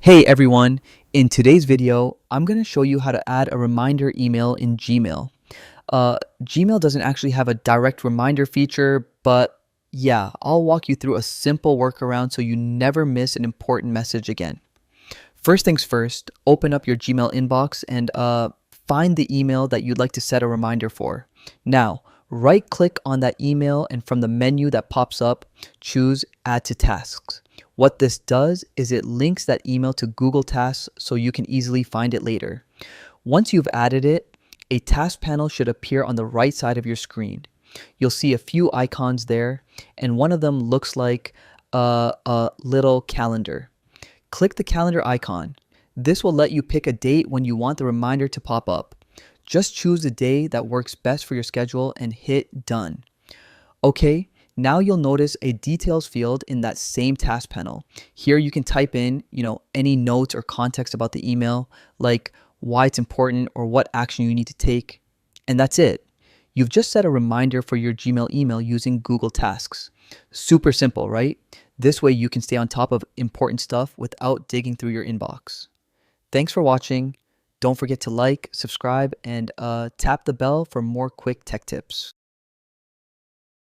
Hey everyone, in today's video, I'm going to show you how to add a reminder email in Gmail. Gmail doesn't actually have a direct reminder feature, but yeah, I'll walk you through a simple workaround so you never miss an important message again. First things first, open up your Gmail inbox and find the email that you'd like to set a reminder for. Now, right click on that email and from the menu that pops up, choose Add to Tasks. What this does is it links that email to Google Tasks so you can easily find it later. Once you've added it, a task panel should appear on the right side of your screen. You'll see a few icons there, and one of them looks like a little calendar. Click the calendar icon. This will let you pick a date when you want the reminder to pop up. Just choose a day that works best for your schedule and hit done. Okay, now you'll notice a details field in that same task panel. Here you can type in, any notes or context about the email, like why it's important or what action you need to take. And that's it. You've just set a reminder for your Gmail email using Google Tasks. Super simple, right? This way you can stay on top of important stuff without digging through your inbox. Thanks for watching. Don't forget to like, subscribe, and tap the bell for more quick tech tips.